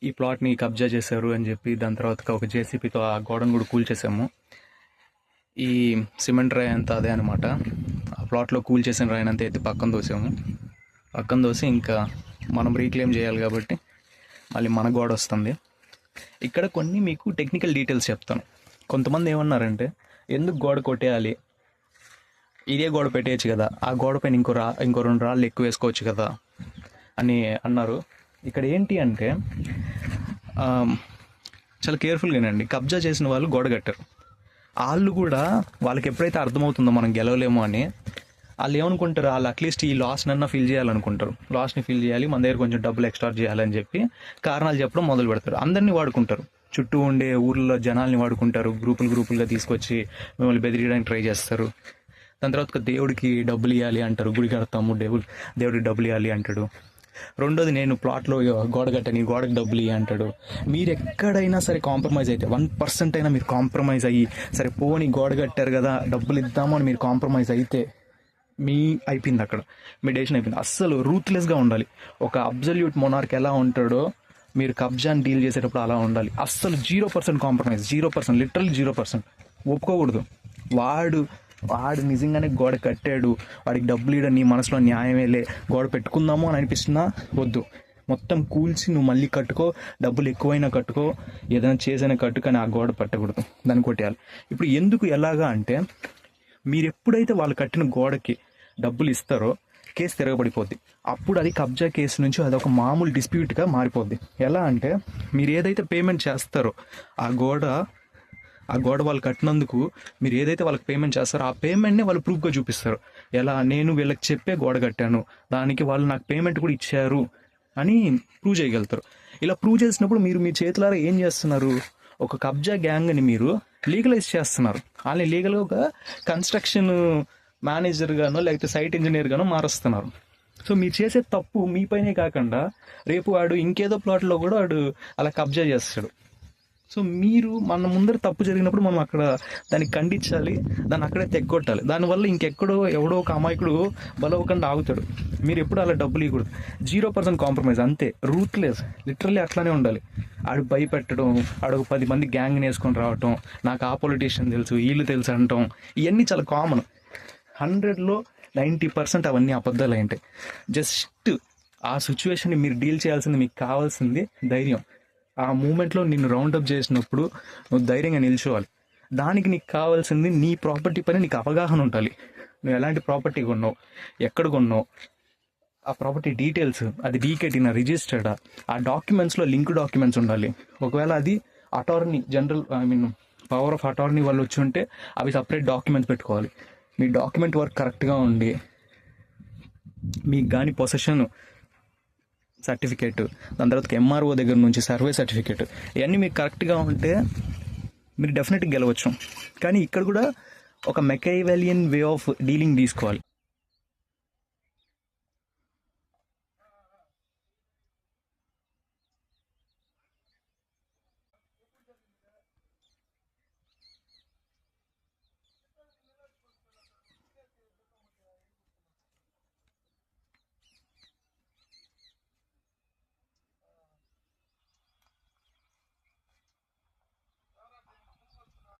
ఈ ప్లాట్ని కబ్జా చేశారు అని చెప్పి దాని తర్వాత ఒక జేసీపీతో ఆ గోడను కూడా కూల్చేసాము. ఈ సిమెంట్ రాయి అంతా అదే అనమాట. ఆ ప్లాట్లో కూల్చేసిన రాయినంతా ఎత్తి పక్కన దోసాము. పక్కన దోసి ఇంకా మనం రీక్లెయిమ్ చేయాలి కాబట్టి మళ్ళీ మన గోడ వస్తుంది. ఇక్కడ కొన్ని మీకు టెక్నికల్ డీటెయిల్స్ చెప్తాను. కొంతమంది ఏమన్నారంటే, ఎందుకు గోడ కొట్టేయాలి, ఇదే గోడ పెట్టేయచ్చు కదా, ఆ గోడ పైన ఇంకో 2 రాళ్ళు ఎక్కువ వేసుకోవచ్చు కదా అని అన్నారు. ఇక్కడ ఏంటి అంటే చాలా కేర్ఫుల్గానండి. కబ్జా చేసిన వాళ్ళు గోడ కట్టారు. వాళ్ళు కూడా వాళ్ళకి ఎప్పుడైతే అర్థమవుతుందో మనం గెలవలేము అని, వాళ్ళు ఏమనుకుంటారు, వాళ్ళు అట్లీస్ట్ ఈ లాస్నన్నా ఫిల్ చేయాలనుకుంటారు. లాస్ని ఫిల్ చేయాలి, మన దగ్గర కొంచెం డబ్బులు ఎక్స్ట్రా చేయాలని చెప్పి కారణాలు చెప్పడం మొదలు పెడతారు. అందరినీ వాడుకుంటారు, చుట్టూ ఉండే ఊర్లో జనాల్ని వాడుకుంటారు. గ్రూపులుగా తీసుకొచ్చి మిమ్మల్ని బెదిరియడానికి ట్రై చేస్తారు. దాని తర్వాత దేవుడికి డబ్బులు ఇవ్వాలి అంటారు. గుడి కడతాము, దేవుడికి డబ్బులు ఇవ్వాలి అంటాడు. రెండోది, నేను ప్లాట్లో గోడ కట్టని, గోడకి డబ్బులు ఇవ్వ అంటాడు. మీరు ఎక్కడైనా సరే కాంప్రమైజ్ అయితే 1% అయినా మీరు కాంప్రమైజ్ అయ్యి, సరే పోనీ గోడ కట్టారు కదా డబ్బులు ఇద్దాము అని మీరు కాంప్రమైజ్ అయితే అయిపోయింది, అక్కడ మీ డెసిషన్ అయిపోయింది. అస్సలు రూత్లెస్గా ఉండాలి. ఒక అబ్జల్యూట్ మొనార్క్ ఎలా ఉంటాడో మీరు కబ్జాని డీల్ చేసేటప్పుడు అలా ఉండాలి. అస్సలు 0% కాంప్రమైజ్, 0%, లిటరల్లీ 0% ఒప్పుకోకూడదు. వాడు నిజంగానే గోడ కట్టాడు, వాడికి డబ్బులు ఇవ్వడం నీ మనసులో న్యాయమేలే, గోడ పెట్టుకుందాము అని అనిపిస్తున్నా వద్దు, మొత్తం కూల్చి నువ్వు మళ్ళీ కట్టుకో, డబ్బులు ఎక్కువైనా కట్టుకో, ఏదైనా చేసైనా కట్టు, కానీ ఆ గోడ పట్టకూడదు, దాన్ని కొట్టేయాలి. ఇప్పుడు ఎందుకు ఎలాగా అంటే, మీరు ఎప్పుడైతే వాళ్ళు కట్టిన గోడకి డబ్బులు ఇస్తారో కేసు తిరగబడిపోద్ది. అప్పుడు అది కబ్జా కేసు నుంచి అది ఒక మామూలు డిస్ప్యూట్గా మారిపోద్ది. ఎలా అంటే, మీరు ఏదైతే పేమెంట్ చేస్తారో ఆ గోడ వాళ్ళు కట్టినందుకు మీరు ఏదైతే వాళ్ళకి పేమెంట్ చేస్తారో ఆ పేమెంట్ని వాళ్ళు ప్రూఫ్గా చూపిస్తారు. ఎలా, నేను వీళ్ళకి చెప్పే గోడ కట్టాను, దానికి వాళ్ళు నాకు పేమెంట్ కూడా ఇచ్చారు అని ప్రూవ్ చేయగలుగుతారు. ఇలా ప్రూవ్ చేసినప్పుడు మీరు మీ చేతులారా ఏం చేస్తున్నారు, ఒక కబ్జా గ్యాంగ్ని మీరు లీగలైజ్ చేస్తున్నారు. వాళ్ళని లీగల్గా ఒక కన్స్ట్రక్షన్ మేనేజర్ గానో లేకపోతే సైట్ ఇంజనీర్ గానో మారుస్తున్నారు. సో మీరు చేసే తప్పు మీపైనే కాకుండా రేపు వాడు ఇంకేదో ప్లాట్లో కూడా వాడు అలా కబ్జా చేస్తాడు. సో మీరు మన ముందర తప్పు జరిగినప్పుడు మనం అక్కడ దాన్ని ఖండించాలి, దాన్ని అక్కడే తెగ్గొట్టాలి. దానివల్ల ఇంకెక్కడో ఎవడో ఒక అమాయకుడు బలవకుండా ఆగుతాడు. మీరు ఎప్పుడు అలా డబ్బులు ఇవ్వకూడదు. 0% కాంప్రమైజ్, అంతే, రూత్లెస్, లిటరల్లీ అట్లానే ఉండాలి. ఆడు భయపెట్టడం, ఆడు 10 మంది గ్యాంగ్ని వేసుకొని రావటం, నాకు ఆ పొలిటీషియన్ తెలుసు, వీళ్ళు తెలుసు అనటం, ఇవన్నీ చాలా కామన్. 100లో 90% అవన్నీ అబద్ధాలు ఉంటాయి. జస్ట్ ఆ సిచ్యువేషన్ని మీరు డీల్ చేయాల్సింది, మీకు కావాల్సింది ధైర్యం. ఆ మూమెంట్లో నిన్ను రౌండప్ చేసినప్పుడు నువ్వు ధైర్యంగా నిల్చోవాలి. దానికి నీకు కావాల్సింది నీ ప్రాపర్టీ పైన నీకు అవగాహన ఉండాలి. నువ్వు ఎలాంటి ప్రాపర్టీ కొన్నావు, ఎక్కడ కొన్నావు, ఆ ప్రాపర్టీ డీటెయిల్స్, అది డీకేటీనా, రిజిస్టర్డా, ఆ డాక్యుమెంట్స్లో లింక్ డాక్యుమెంట్స్ ఉండాలి. ఒకవేళ అది attorney general, power of attorney వాళ్ళు వచ్చి ఉంటే అవి సపరేట్ డాక్యుమెంట్స్ పెట్టుకోవాలి. మీ డాక్యుమెంట్ వర్క్ కరెక్ట్గా ఉండి, మీకు కానీ పొసెషన్ సర్టిఫికేట్, దాని తర్వాత ఎంఆర్ఓ దగ్గర నుంచి సర్వే సర్టిఫికేట్, ఇవన్నీ మీకు కరెక్ట్గా ఉంటే మీరు డెఫినెట్గా గెలవచ్చు. కానీ ఇక్కడ కూడా ఒక మెకైవెలియన్ వే ఆఫ్ డీలింగ్ తీసుకోవాలి.